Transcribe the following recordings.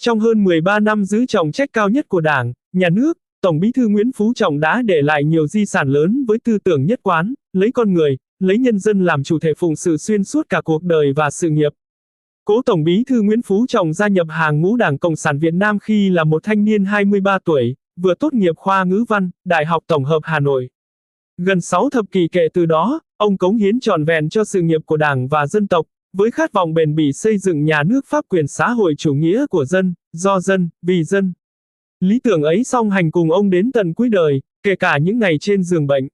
Trong hơn 13 năm giữ trọng trách cao nhất của Đảng, Nhà nước, Tổng Bí thư Nguyễn Phú Trọng đã để lại nhiều di sản lớn với tư tưởng nhất quán, lấy con người, lấy nhân dân làm chủ thể phụng sự xuyên suốt cả cuộc đời và sự nghiệp. Cố Tổng Bí thư Nguyễn Phú Trọng gia nhập hàng ngũ Đảng Cộng sản Việt Nam khi là một thanh niên 23 tuổi, vừa tốt nghiệp khoa ngữ văn, Đại học Tổng hợp Hà Nội. Gần 6 thập kỷ kể từ đó, ông cống hiến trọn vẹn cho sự nghiệp của Đảng và dân tộc, với khát vọng bền bỉ xây dựng nhà nước pháp quyền xã hội chủ nghĩa của dân, do dân, vì dân. Lý tưởng ấy song hành cùng ông đến tận cuối đời, kể cả những ngày trên giường bệnh.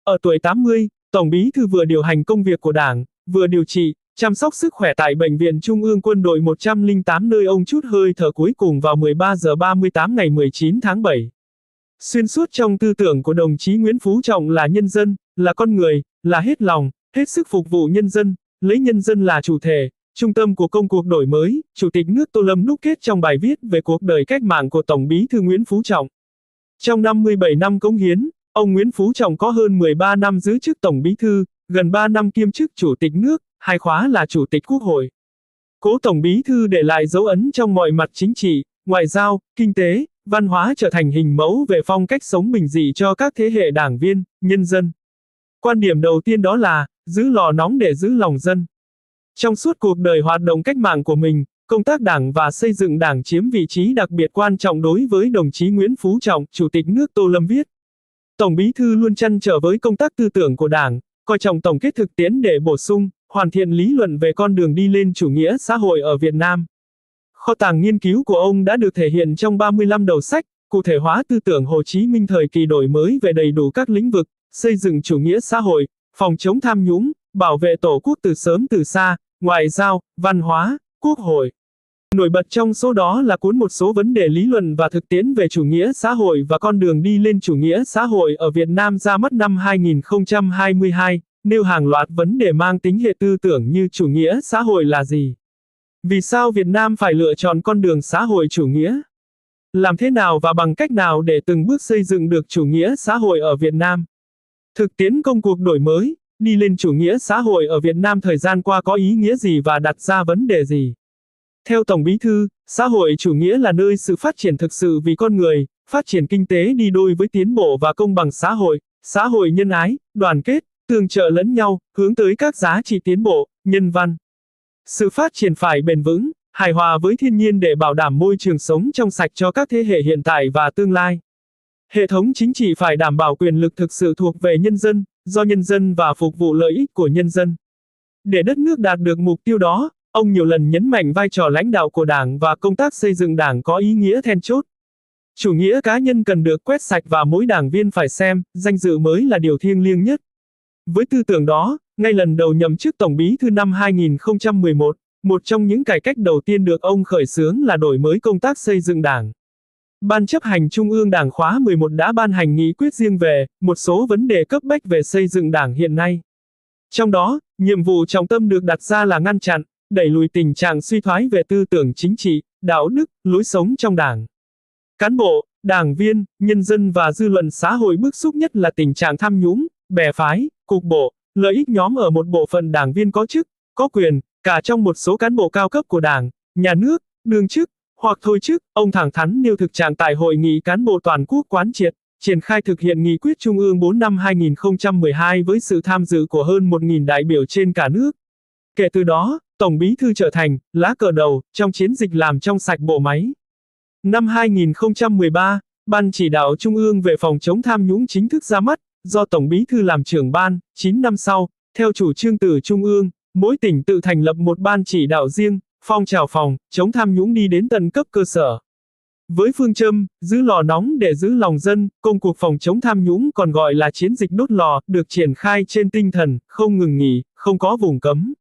Ở tuổi 80, Tổng Bí thư vừa điều hành công việc của Đảng, vừa điều trị, chăm sóc sức khỏe tại Bệnh viện Trung ương Quân đội 108 nơi ông trút hơi thở cuối cùng vào 13 giờ 38 ngày 19 tháng 7. Xuyên suốt trong tư tưởng của đồng chí Nguyễn Phú Trọng là nhân dân, là con người, là hết lòng, hết sức phục vụ nhân dân, lấy nhân dân là chủ thể, trung tâm của công cuộc đổi mới, Chủ tịch nước Tô Lâm đúc kết trong bài viết về cuộc đời cách mạng của Tổng Bí thư Nguyễn Phú Trọng. Trong 57 năm cống hiến, ông Nguyễn Phú Trọng có hơn 13 năm giữ chức Tổng Bí thư, gần 3 năm kiêm chức Chủ tịch nước, 2 khóa là Chủ tịch Quốc hội. Cố Tổng Bí thư để lại dấu ấn trong mọi mặt chính trị, ngoại giao, kinh tế, văn hóa, trở thành hình mẫu về phong cách sống bình dị cho các thế hệ đảng viên, nhân dân. Quan điểm đầu tiên đó là, giữ lò nóng để giữ lòng dân. Trong suốt cuộc đời hoạt động cách mạng của mình, công tác Đảng và xây dựng Đảng chiếm vị trí đặc biệt quan trọng đối với đồng chí Nguyễn Phú Trọng, Chủ tịch nước Tô Lâm viết. Tổng Bí thư luôn trăn trở với công tác tư tưởng của Đảng, coi trọng tổng kết thực tiễn để bổ sung, hoàn thiện lý luận về con đường đi lên chủ nghĩa xã hội ở Việt Nam. Kho tàng nghiên cứu của ông đã được thể hiện trong 35 đầu sách, cụ thể hóa tư tưởng Hồ Chí Minh thời kỳ đổi mới về đầy đủ các lĩnh vực, xây dựng chủ nghĩa xã hội, phòng chống tham nhũng, bảo vệ Tổ quốc từ sớm từ xa, ngoại giao, văn hóa, quốc hội. Nổi bật trong số đó là cuốn Một số vấn đề lý luận và thực tiễn về chủ nghĩa xã hội và con đường đi lên chủ nghĩa xã hội ở Việt Nam ra mắt năm 2022, nêu hàng loạt vấn đề mang tính hệ tư tưởng như chủ nghĩa xã hội là gì? Vì sao Việt Nam phải lựa chọn con đường xã hội chủ nghĩa? Làm thế nào và bằng cách nào để từng bước xây dựng được chủ nghĩa xã hội ở Việt Nam? Thực tiễn công cuộc đổi mới, đi lên chủ nghĩa xã hội ở Việt Nam thời gian qua có ý nghĩa gì và đặt ra vấn đề gì? Theo Tổng Bí thư, xã hội chủ nghĩa là nơi sự phát triển thực sự vì con người, phát triển kinh tế đi đôi với tiến bộ và công bằng xã hội nhân ái, đoàn kết, tương trợ lẫn nhau, hướng tới các giá trị tiến bộ, nhân văn. Sự phát triển phải bền vững, hài hòa với thiên nhiên để bảo đảm môi trường sống trong sạch cho các thế hệ hiện tại và tương lai. Hệ thống chính trị phải đảm bảo quyền lực thực sự thuộc về nhân dân, do nhân dân và phục vụ lợi ích của nhân dân. Để đất nước đạt được mục tiêu đó, ông nhiều lần nhấn mạnh vai trò lãnh đạo của Đảng và công tác xây dựng Đảng có ý nghĩa then chốt. Chủ nghĩa cá nhân cần được quét sạch và mỗi đảng viên phải xem, danh dự mới là điều thiêng liêng nhất. Với tư tưởng đó, ngay lần đầu nhậm chức Tổng Bí thư năm 2011, một trong những cải cách đầu tiên được ông khởi xướng là đổi mới công tác xây dựng Đảng. Ban chấp hành Trung ương Đảng khóa 11 đã ban hành nghị quyết riêng về một số vấn đề cấp bách về xây dựng Đảng hiện nay. Trong đó, nhiệm vụ trọng tâm được đặt ra là ngăn chặn, đẩy lùi tình trạng suy thoái về tư tưởng chính trị, đạo đức, lối sống trong Đảng. Cán bộ, đảng viên, nhân dân và dư luận xã hội bức xúc nhất là tình trạng tham nhũng, bè phái, cục bộ, lợi ích nhóm ở một bộ phận đảng viên có chức, có quyền, cả trong một số cán bộ cao cấp của Đảng, Nhà nước, đương chức, hoặc thôi chức. Ông thẳng thắn nêu thực trạng tại Hội nghị cán bộ toàn quốc quán triệt, triển khai thực hiện nghị quyết Trung ương 4 năm 2012 với sự tham dự của hơn 1.000 đại biểu trên cả nước. Kể từ đó, Tổng Bí thư trở thành lá cờ đầu trong chiến dịch làm trong sạch bộ máy. Năm 2013, Ban chỉ đạo Trung ương về phòng chống tham nhũng chính thức ra mắt, do Tổng Bí thư làm trưởng ban. 9 năm sau, theo chủ trương từ Trung ương, mỗi tỉnh tự thành lập một ban chỉ đạo riêng, phong trào phòng chống tham nhũng đi đến tận cấp cơ sở. Với phương châm, giữ lò nóng để giữ lòng dân, công cuộc phòng chống tham nhũng còn gọi là chiến dịch đốt lò, được triển khai trên tinh thần, không ngừng nghỉ, không có vùng cấm.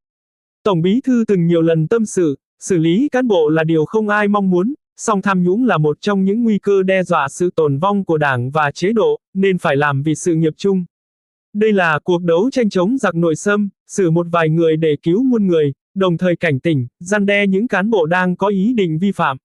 Tổng Bí thư từng nhiều lần tâm sự, xử lý cán bộ là điều không ai mong muốn, song tham nhũng là một trong những nguy cơ đe dọa sự tồn vong của Đảng và chế độ, nên phải làm vì sự nghiệp chung. Đây là cuộc đấu tranh chống giặc nội xâm, xử một vài người để cứu muôn người, đồng thời cảnh tỉnh, răn đe những cán bộ đang có ý định vi phạm.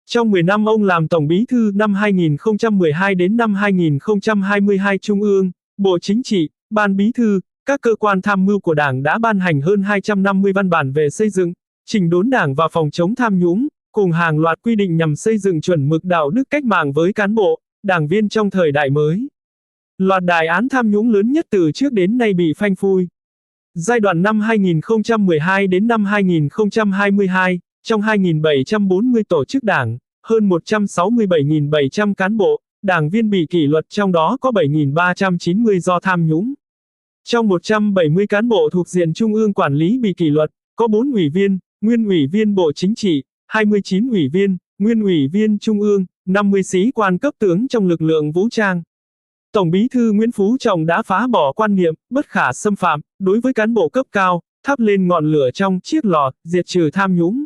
Trong 10 năm ông làm Tổng Bí thư năm 2012 đến năm 2022 Trung ương, Bộ Chính trị, Ban Bí thư, các cơ quan tham mưu của Đảng đã ban hành hơn 250 văn bản về xây dựng, chỉnh đốn Đảng và phòng chống tham nhũng, cùng hàng loạt quy định nhằm xây dựng chuẩn mực đạo đức cách mạng với cán bộ, đảng viên trong thời đại mới. Loạt đại án tham nhũng lớn nhất từ trước đến nay bị phanh phui. Giai đoạn năm 2012 đến năm 2022, trong 2.740 tổ chức đảng, hơn 167.700 cán bộ, đảng viên bị kỷ luật, trong đó có 7.390 do tham nhũng. Trong 170 cán bộ thuộc diện Trung ương quản lý bị kỷ luật, có 4 ủy viên, nguyên ủy viên Bộ Chính trị, 29 ủy viên, nguyên ủy viên Trung ương, 50 sĩ quan cấp tướng trong lực lượng vũ trang. Tổng Bí thư Nguyễn Phú Trọng đã phá bỏ quan niệm bất khả xâm phạm đối với cán bộ cấp cao, thắp lên ngọn lửa trong chiếc lò, diệt trừ tham nhũng.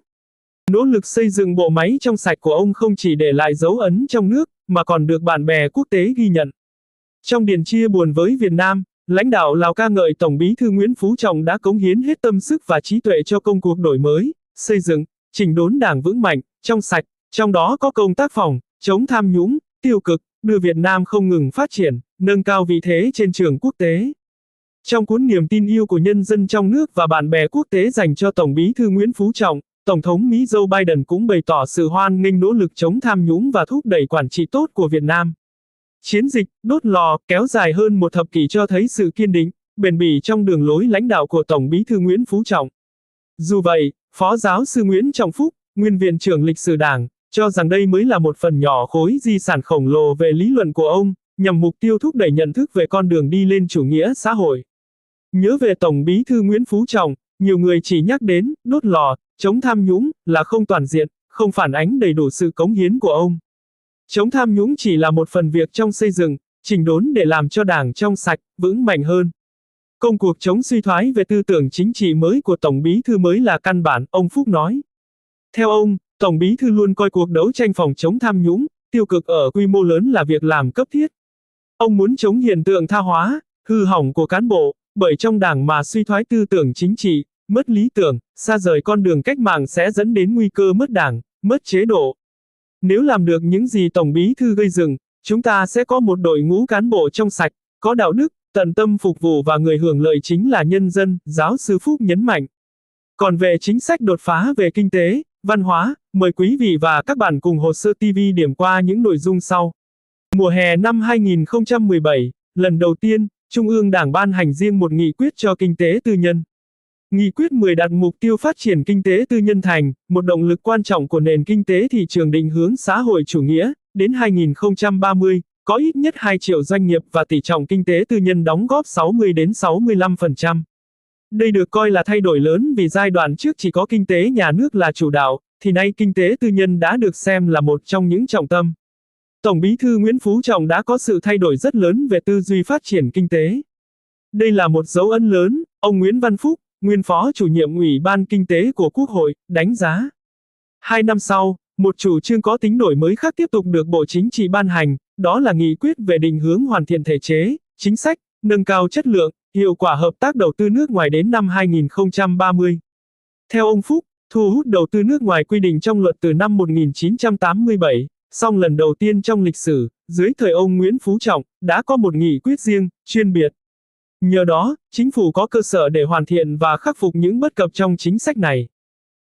Nỗ lực xây dựng bộ máy trong sạch của ông không chỉ để lại dấu ấn trong nước, mà còn được bạn bè quốc tế ghi nhận. Trong điện chia buồn với Việt Nam, lãnh đạo Lào ca ngợi Tổng Bí thư Nguyễn Phú Trọng đã cống hiến hết tâm sức và trí tuệ cho công cuộc đổi mới, xây dựng, chỉnh đốn đảng vững mạnh, trong sạch, trong đó có công tác phòng, chống tham nhũng, tiêu cực, đưa Việt Nam không ngừng phát triển, nâng cao vị thế trên trường quốc tế. Trong cuốn Niềm tin yêu của nhân dân trong nước và bạn bè quốc tế dành cho Tổng Bí thư Nguyễn Phú Trọng, Tổng thống Mỹ Joe Biden cũng bày tỏ sự hoan nghênh nỗ lực chống tham nhũng và thúc đẩy quản trị tốt của Việt Nam. Chiến dịch đốt lò kéo dài hơn một thập kỷ cho thấy sự kiên định, bền bỉ trong đường lối lãnh đạo của Tổng Bí thư Nguyễn Phú Trọng. Dù vậy, Phó giáo sư Nguyễn Trọng Phúc, nguyên Viện trưởng Lịch sử Đảng, cho rằng đây mới là một phần nhỏ khối di sản khổng lồ về lý luận của ông, nhằm mục tiêu thúc đẩy nhận thức về con đường đi lên chủ nghĩa xã hội. Nhớ về Tổng Bí thư Nguyễn Phú Trọng, nhiều người chỉ nhắc đến đốt lò, chống tham nhũng là không toàn diện, không phản ánh đầy đủ sự cống hiến của ông. Chống tham nhũng chỉ là một phần việc trong xây dựng, chỉnh đốn để làm cho Đảng trong sạch, vững mạnh hơn. Công cuộc chống suy thoái về tư tưởng chính trị mới của Tổng Bí thư mới là căn bản, ông Phúc nói. Theo ông, Tổng Bí thư luôn coi cuộc đấu tranh phòng chống tham nhũng, tiêu cực ở quy mô lớn là việc làm cấp thiết. Ông muốn chống hiện tượng tha hóa, hư hỏng của cán bộ, bởi trong Đảng mà suy thoái tư tưởng chính trị, mất lý tưởng, xa rời con đường cách mạng sẽ dẫn đến nguy cơ mất Đảng, mất chế độ. Nếu làm được những gì Tổng Bí thư gây dựng, chúng ta sẽ có một đội ngũ cán bộ trong sạch, có đạo đức, tận tâm phục vụ và người hưởng lợi chính là nhân dân, giáo sư Phúc nhấn mạnh. Còn về chính sách đột phá về kinh tế, văn hóa, mời quý vị và các bạn cùng Hồ Sơ TV điểm qua những nội dung sau. Mùa hè năm 2017, lần đầu tiên, Trung ương Đảng ban hành riêng một nghị quyết cho kinh tế tư nhân. Nghị quyết 10 đặt mục tiêu phát triển kinh tế tư nhân thành một động lực quan trọng của nền kinh tế thị trường định hướng xã hội chủ nghĩa, đến 2030, có ít nhất 2 triệu doanh nghiệp và tỷ trọng kinh tế tư nhân đóng góp 60 đến 65%. Đây được coi là thay đổi lớn vì giai đoạn trước chỉ có kinh tế nhà nước là chủ đạo, thì nay kinh tế tư nhân đã được xem là một trong những trọng tâm. Tổng Bí thư Nguyễn Phú Trọng đã có sự thay đổi rất lớn về tư duy phát triển kinh tế. Đây là một dấu ấn lớn, ông Nguyễn Văn Phúc, nguyên Phó Chủ nhiệm Ủy ban Kinh tế của Quốc hội, đánh giá. 2 năm sau, một chủ trương có tính đổi mới khác tiếp tục được Bộ Chính trị ban hành, đó là nghị quyết về định hướng hoàn thiện thể chế, chính sách, nâng cao chất lượng, hiệu quả hợp tác đầu tư nước ngoài đến năm 2030. Theo ông Phúc, thu hút đầu tư nước ngoài quy định trong luật từ năm 1987, song lần đầu tiên trong lịch sử, dưới thời ông Nguyễn Phú Trọng, đã có một nghị quyết riêng, chuyên biệt. Nhờ đó, chính phủ có cơ sở để hoàn thiện và khắc phục những bất cập trong chính sách này.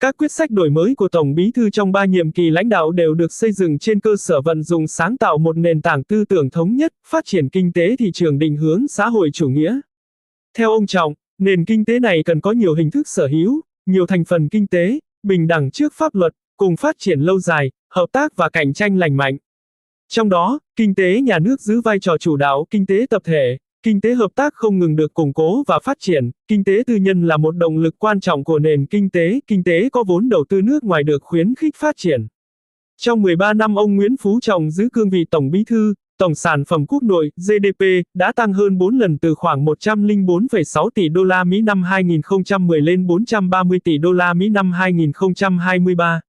Các quyết sách đổi mới của Tổng Bí thư trong 3 nhiệm kỳ lãnh đạo đều được xây dựng trên cơ sở vận dụng sáng tạo một nền tảng tư tưởng thống nhất, phát triển kinh tế thị trường định hướng xã hội chủ nghĩa. Theo ông Trọng, nền kinh tế này cần có nhiều hình thức sở hữu, nhiều thành phần kinh tế, bình đẳng trước pháp luật, cùng phát triển lâu dài, hợp tác và cạnh tranh lành mạnh. Trong đó, kinh tế nhà nước giữ vai trò chủ đạo, kinh tế tập thể, kinh tế hợp tác không ngừng được củng cố và phát triển, kinh tế tư nhân là một động lực quan trọng của nền kinh tế có vốn đầu tư nước ngoài được khuyến khích phát triển. Trong 13 năm ông Nguyễn Phú Trọng giữ cương vị Tổng Bí thư, tổng sản phẩm quốc nội (GDP) đã tăng hơn 4 lần từ khoảng 104,6 tỷ đô la Mỹ năm 2010 lên 430 tỷ đô la Mỹ năm 2023.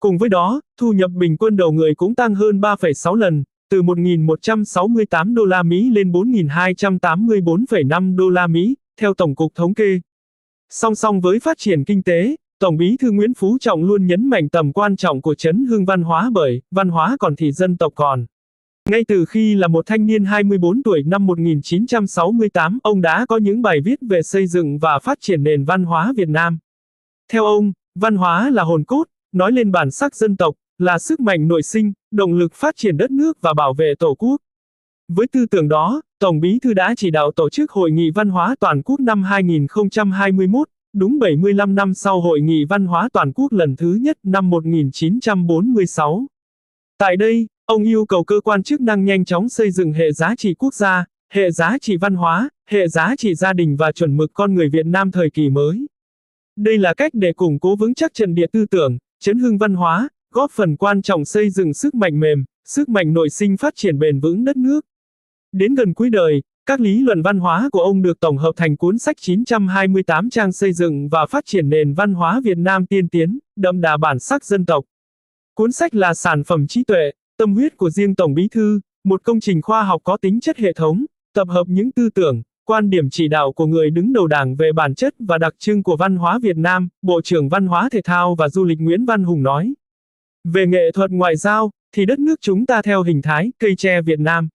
Cùng với đó, thu nhập bình quân đầu người cũng tăng hơn 3,6 lần, từ 1.168 đô la Mỹ lên 4.284,5 đô la Mỹ, theo Tổng cục Thống kê. Song song với phát triển kinh tế, Tổng Bí thư Nguyễn Phú Trọng luôn nhấn mạnh tầm quan trọng của chấn hưng văn hóa bởi, văn hóa còn thì dân tộc còn. Ngay từ khi là một thanh niên 24 tuổi năm 1968, ông đã có những bài viết về xây dựng và phát triển nền văn hóa Việt Nam. Theo ông, văn hóa là hồn cốt, nói lên bản sắc dân tộc, là sức mạnh nội sinh, động lực phát triển đất nước và bảo vệ Tổ quốc. Với tư tưởng đó, Tổng Bí thư đã chỉ đạo tổ chức Hội nghị Văn hóa Toàn quốc năm 2021, đúng 75 năm sau Hội nghị Văn hóa Toàn quốc lần thứ nhất năm 1946. Tại đây, ông yêu cầu cơ quan chức năng nhanh chóng xây dựng hệ giá trị quốc gia, hệ giá trị văn hóa, hệ giá trị gia đình và chuẩn mực con người Việt Nam thời kỳ mới. Đây là cách để củng cố vững chắc trận địa tư tưởng, chấn hưng văn hóa, góp phần quan trọng xây dựng sức mạnh mềm, sức mạnh nội sinh phát triển bền vững đất nước. Đến gần cuối đời, các lý luận văn hóa của ông được tổng hợp thành cuốn sách 928 trang xây dựng và phát triển nền văn hóa Việt Nam tiên tiến, đậm đà bản sắc dân tộc. Cuốn sách là sản phẩm trí tuệ, tâm huyết của riêng Tổng Bí thư, một công trình khoa học có tính chất hệ thống, tập hợp những tư tưởng, quan điểm chỉ đạo của người đứng đầu Đảng về bản chất và đặc trưng của văn hóa Việt Nam, Bộ trưởng Văn hóa Thể thao và Du lịch Nguyễn Văn Hùng nói. Về nghệ thuật ngoại giao, thì đất nước chúng ta theo hình thái cây tre Việt Nam.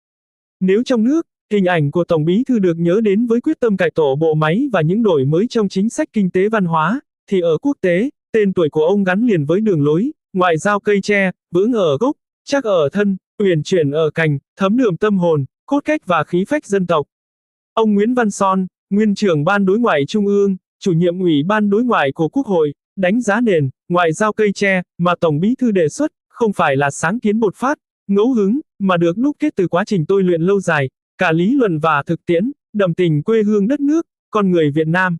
Nếu trong nước, hình ảnh của Tổng Bí thư được nhớ đến với quyết tâm cải tổ bộ máy và những đổi mới trong chính sách kinh tế văn hóa, thì ở quốc tế, tên tuổi của ông gắn liền với đường lối, ngoại giao cây tre, vững ở gốc, chắc ở thân, uyển chuyển ở cành, thấm đượm tâm hồn, cốt cách và khí phách dân tộc. Ông Nguyễn Văn Son, Nguyên trưởng Ban Đối ngoại Trung ương, chủ nhiệm Ủy ban Đối ngoại của Quốc hội, đánh giá nền, ngoại giao cây tre, mà Tổng Bí thư đề xuất, không phải là sáng kiến bột phát, ngẫu hứng, mà được đúc kết từ quá trình tôi luyện lâu dài, cả lý luận và thực tiễn, đậm tình quê hương đất nước, con người Việt Nam.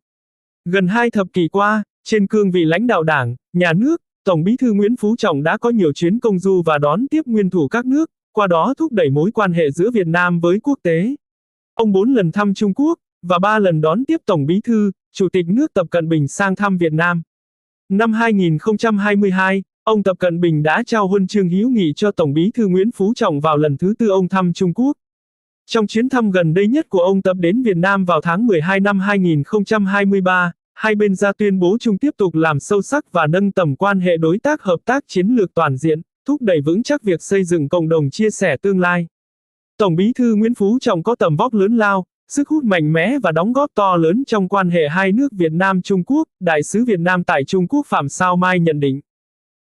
Gần 2 thập kỷ qua, trên cương vị lãnh đạo Đảng, Nhà nước, Tổng Bí thư Nguyễn Phú Trọng đã có nhiều chuyến công du và đón tiếp nguyên thủ các nước, qua đó thúc đẩy mối quan hệ giữa Việt Nam với quốc tế. Ông 4 lần thăm Trung Quốc, và 3 lần đón tiếp Tổng Bí thư, Chủ tịch nước Tập Cận Bình sang thăm Việt Nam. Năm 2022, ông Tập Cận Bình đã trao huân chương hữu nghị cho Tổng Bí thư Nguyễn Phú Trọng vào lần thứ 4 ông thăm Trung Quốc. Trong chuyến thăm gần đây nhất của ông Tập đến Việt Nam vào tháng 12 năm 2023, hai bên ra tuyên bố chung tiếp tục làm sâu sắc và nâng tầm quan hệ đối tác hợp tác chiến lược toàn diện, thúc đẩy vững chắc việc xây dựng cộng đồng chia sẻ tương lai. Tổng Bí thư Nguyễn Phú Trọng có tầm vóc lớn lao, sức hút mạnh mẽ và đóng góp to lớn trong quan hệ hai nước Việt Nam-Trung Quốc, Đại sứ Việt Nam tại Trung Quốc Phạm Sao Mai nhận định.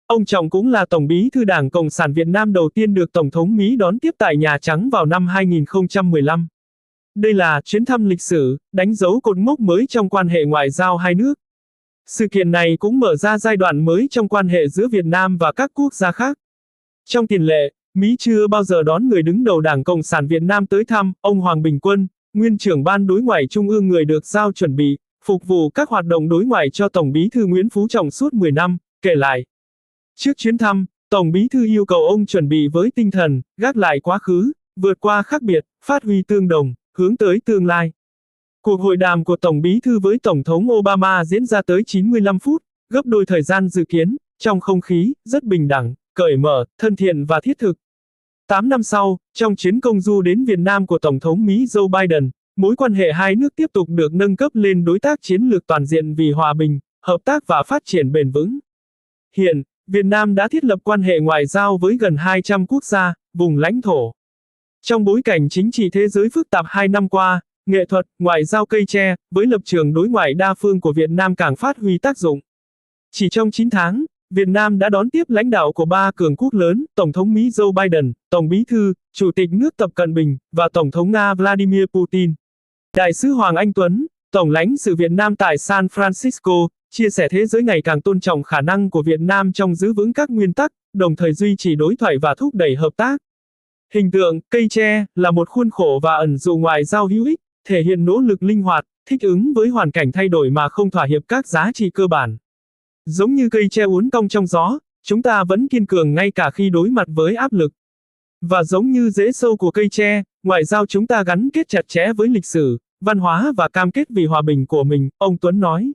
Ông Trọng cũng là Tổng Bí thư Đảng Cộng sản Việt Nam đầu tiên được Tổng thống Mỹ đón tiếp tại Nhà Trắng vào năm 2015. Đây là chuyến thăm lịch sử, đánh dấu cột mốc mới trong quan hệ ngoại giao hai nước. Sự kiện này cũng mở ra giai đoạn mới trong quan hệ giữa Việt Nam và các quốc gia khác. Trong tiền lệ, Mỹ chưa bao giờ đón người đứng đầu Đảng Cộng sản Việt Nam tới thăm. Ông Hoàng Bình Quân, Nguyên trưởng Ban Đối ngoại Trung ương người được giao chuẩn bị, phục vụ các hoạt động đối ngoại cho Tổng Bí thư Nguyễn Phú Trọng suốt 10 năm, kể lại. Trước chuyến thăm, Tổng Bí thư yêu cầu ông chuẩn bị với tinh thần, gác lại quá khứ, vượt qua khác biệt, phát huy tương đồng, hướng tới tương lai. Cuộc hội đàm của Tổng Bí thư với Tổng thống Obama diễn ra tới 95 phút, gấp đôi thời gian dự kiến, trong không khí rất bình đẳng, cởi mở, thân thiện và thiết thực. 8 năm sau, trong chuyến công du đến Việt Nam của Tổng thống Mỹ Joe Biden, mối quan hệ hai nước tiếp tục được nâng cấp lên đối tác chiến lược toàn diện vì hòa bình, hợp tác và phát triển bền vững. Hiện, Việt Nam đã thiết lập quan hệ ngoại giao với gần 200 quốc gia, vùng lãnh thổ. Trong bối cảnh chính trị thế giới phức tạp 2 năm qua, nghệ thuật, ngoại giao cây tre, với lập trường đối ngoại đa phương của Việt Nam càng phát huy tác dụng. Chỉ trong 9 tháng, Việt Nam đã đón tiếp lãnh đạo của 3 cường quốc lớn, Tổng thống Mỹ Joe Biden, Tổng Bí thư, Chủ tịch nước Tập Cận Bình, và Tổng thống Nga Vladimir Putin. Đại sứ Hoàng Anh Tuấn, Tổng lãnh sự Việt Nam tại San Francisco, chia sẻ thế giới ngày càng tôn trọng khả năng của Việt Nam trong giữ vững các nguyên tắc, đồng thời duy trì đối thoại và thúc đẩy hợp tác. Hình tượng, cây tre, là một khuôn khổ và ẩn dụ ngoại giao hữu ích, thể hiện nỗ lực linh hoạt, thích ứng với hoàn cảnh thay đổi mà không thỏa hiệp các giá trị cơ bản. Giống như cây tre uốn cong trong gió, chúng ta vẫn kiên cường ngay cả khi đối mặt với áp lực. Và giống như rễ sâu của cây tre, ngoại giao chúng ta gắn kết chặt chẽ với lịch sử, văn hóa và cam kết vì hòa bình của mình, ông Tuấn nói.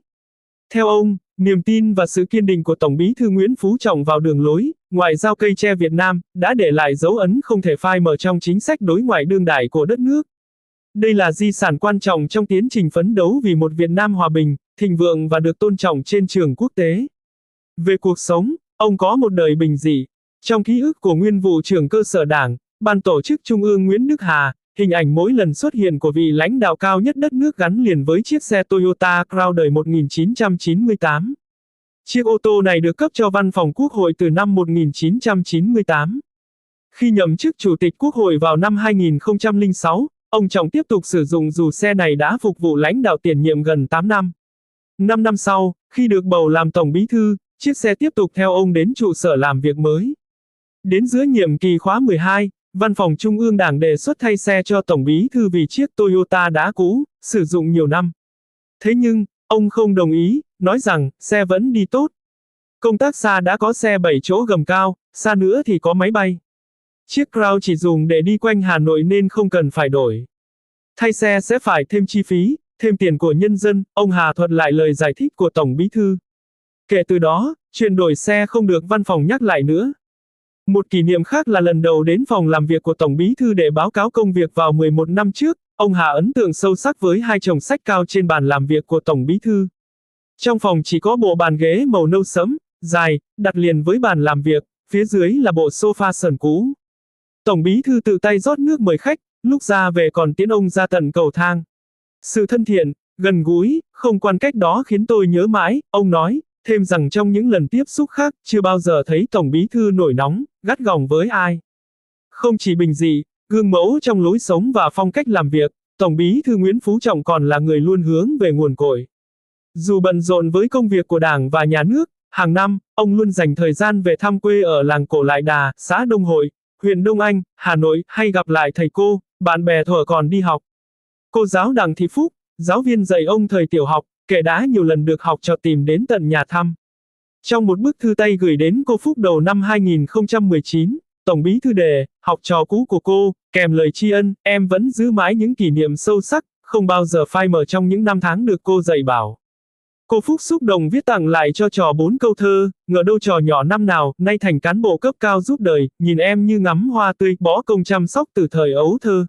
Theo ông, niềm tin và sự kiên định của Tổng Bí thư Nguyễn Phú Trọng vào đường lối, ngoại giao cây tre Việt Nam, đã để lại dấu ấn không thể phai mờ trong chính sách đối ngoại đương đại của đất nước. Đây là di sản quan trọng trong tiến trình phấn đấu vì một Việt Nam hòa bình, thịnh vượng và được tôn trọng trên trường quốc tế. Về cuộc sống, ông có một đời bình dị. Trong ký ức của nguyên vụ trưởng cơ sở Đảng, Ban tổ chức Trung ương Nguyễn Đức Hà, hình ảnh mỗi lần xuất hiện của vị lãnh đạo cao nhất đất nước gắn liền với chiếc xe Toyota Crown đời 1998. Chiếc ô tô này được cấp cho Văn phòng Quốc hội từ năm 1998. Khi nhậm chức Chủ tịch Quốc hội vào năm 2006, ông Trọng tiếp tục sử dụng dù xe này đã phục vụ lãnh đạo tiền nhiệm gần 8 năm. 5 năm sau, khi được bầu làm Tổng Bí thư, chiếc xe tiếp tục theo ông đến trụ sở làm việc mới. Đến giữa nhiệm kỳ khóa 12, Văn phòng Trung ương Đảng đề xuất thay xe cho Tổng Bí thư vì chiếc Toyota đã cũ, sử dụng nhiều năm. Thế nhưng, ông không đồng ý, nói rằng, xe vẫn đi tốt. Công tác xa đã có xe 7 chỗ gầm cao, xa nữa thì có máy bay. Chiếc Crown chỉ dùng để đi quanh Hà Nội nên không cần phải đổi. Thay xe sẽ phải thêm chi phí, thêm tiền của nhân dân, ông Hà thuật lại lời giải thích của Tổng Bí thư. Kể từ đó, chuyện đổi xe không được văn phòng nhắc lại nữa. Một kỷ niệm khác là lần đầu đến phòng làm việc của Tổng Bí thư để báo cáo công việc vào 11 năm trước, ông Hà ấn tượng sâu sắc với hai chồng sách cao trên bàn làm việc của Tổng Bí thư. Trong phòng chỉ có bộ bàn ghế màu nâu sẫm, dài, đặt liền với bàn làm việc, phía dưới là bộ sofa sờn cũ. Tổng Bí thư tự tay rót nước mời khách, lúc ra về còn tiễn ông ra tận cầu thang. Sự thân thiện, gần gũi, không quan cách đó khiến tôi nhớ mãi, ông nói, thêm rằng trong những lần tiếp xúc khác, chưa bao giờ thấy Tổng Bí thư nổi nóng, gắt gỏng với ai. Không chỉ bình dị, gương mẫu trong lối sống và phong cách làm việc, Tổng Bí thư Nguyễn Phú Trọng còn là người luôn hướng về nguồn cội. Dù bận rộn với công việc của Đảng và Nhà nước, hàng năm, ông luôn dành thời gian về thăm quê ở làng Cổ Lại Đà, xã Đông Hội, huyện Đông Anh, Hà Nội, hay gặp lại thầy cô, bạn bè thuở còn đi học. Cô giáo Đặng Thị Phúc, giáo viên dạy ông thời tiểu học, kể đã nhiều lần được học trò tìm đến tận nhà thăm. Trong một bức thư tay gửi đến cô Phúc đầu năm 2019, Tổng Bí thư đề, học trò cũ của cô, kèm lời tri ân, em vẫn giữ mãi những kỷ niệm sâu sắc, không bao giờ phai mờ trong những năm tháng được cô dạy bảo. Cô Phúc xúc động viết tặng lại cho trò 4 câu thơ, ngờ đâu trò nhỏ năm nào, nay thành cán bộ cấp cao giúp đời, nhìn em như ngắm hoa tươi, bó công chăm sóc từ thời ấu thơ.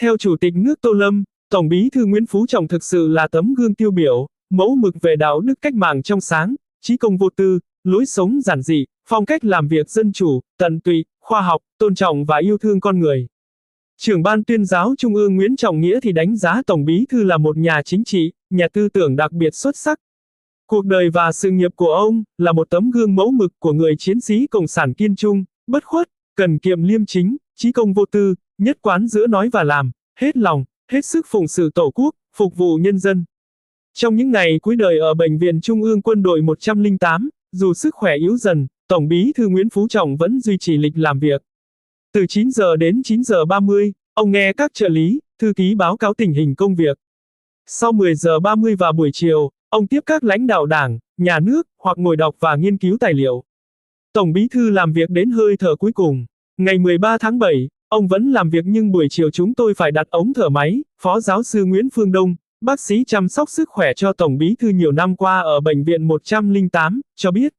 Theo Chủ tịch nước Tô Lâm, Tổng Bí thư Nguyễn Phú Trọng thực sự là tấm gương tiêu biểu, mẫu mực về đạo đức cách mạng trong sáng, chí công vô tư, lối sống giản dị, phong cách làm việc dân chủ, tận tụy, khoa học, tôn trọng và yêu thương con người. Trưởng Ban Tuyên giáo Trung ương Nguyễn Trọng Nghĩa thì đánh giá Tổng Bí thư là một nhà chính trị, nhà tư tưởng đặc biệt xuất sắc. Cuộc đời và sự nghiệp của ông là một tấm gương mẫu mực của người chiến sĩ cộng sản kiên trung, bất khuất, cần kiệm liêm chính, chí công vô tư, nhất quán giữa nói và làm, hết lòng, hết sức phụng sự Tổ quốc, phục vụ nhân dân. Trong những ngày cuối đời ở Bệnh viện Trung ương Quân đội 108, dù sức khỏe yếu dần, Tổng Bí thư Nguyễn Phú Trọng vẫn duy trì lịch làm việc. Từ 9 giờ đến 9 giờ 30, ông nghe các trợ lý, thư ký báo cáo tình hình công việc. Sau 10 giờ 30 và buổi chiều, ông tiếp các lãnh đạo Đảng, Nhà nước, hoặc ngồi đọc và nghiên cứu tài liệu. Tổng Bí thư làm việc đến hơi thở cuối cùng. Ngày 13 tháng 7, ông vẫn làm việc nhưng buổi chiều chúng tôi phải đặt ống thở máy, Phó giáo sư Nguyễn Phương Đông, bác sĩ chăm sóc sức khỏe cho Tổng Bí thư nhiều năm qua ở Bệnh viện 108, cho biết.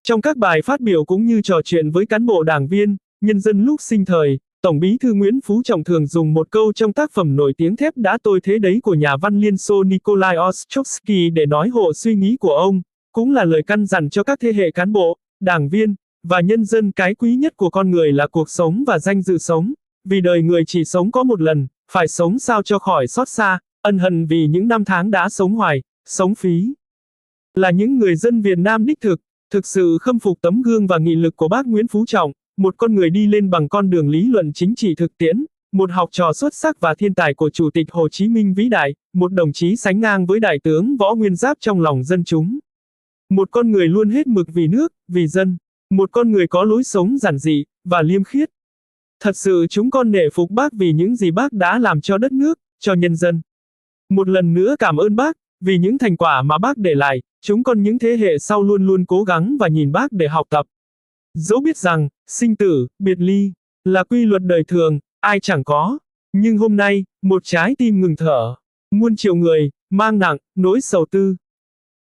Trong các bài phát biểu cũng như trò chuyện với cán bộ đảng viên, nhân dân lúc sinh thời, Tổng Bí thư Nguyễn Phú Trọng thường dùng một câu trong tác phẩm nổi tiếng Thép đã tôi thế đấy của nhà văn Liên Xô Nikolai Ostrovsky để nói hộ suy nghĩ của ông, cũng là lời căn dặn cho các thế hệ cán bộ, đảng viên, và nhân dân cái quý nhất của con người là cuộc sống và danh dự sống, vì đời người chỉ sống có một lần, phải sống sao cho khỏi xót xa, ân hận vì những năm tháng đã sống hoài, sống phí. Là những người dân Việt Nam đích thực sự khâm phục tấm gương và nghị lực của bác Nguyễn Phú Trọng, một con người đi lên bằng con đường lý luận chính trị thực tiễn, một học trò xuất sắc và thiên tài của Chủ tịch Hồ Chí Minh vĩ đại, một đồng chí sánh ngang với Đại tướng Võ Nguyên Giáp trong lòng dân chúng. Một con người luôn hết mực vì nước, vì dân. Một con người có lối sống giản dị, và liêm khiết. Thật sự chúng con nể phục bác vì những gì bác đã làm cho đất nước, cho nhân dân. Một lần nữa cảm ơn bác, vì những thành quả mà bác để lại, chúng con những thế hệ sau luôn luôn cố gắng và nhìn bác để học tập. Dẫu biết rằng, sinh tử, biệt ly, là quy luật đời thường, ai chẳng có. Nhưng hôm nay, một trái tim ngừng thở, muôn triệu người, mang nặng, nỗi sầu tư.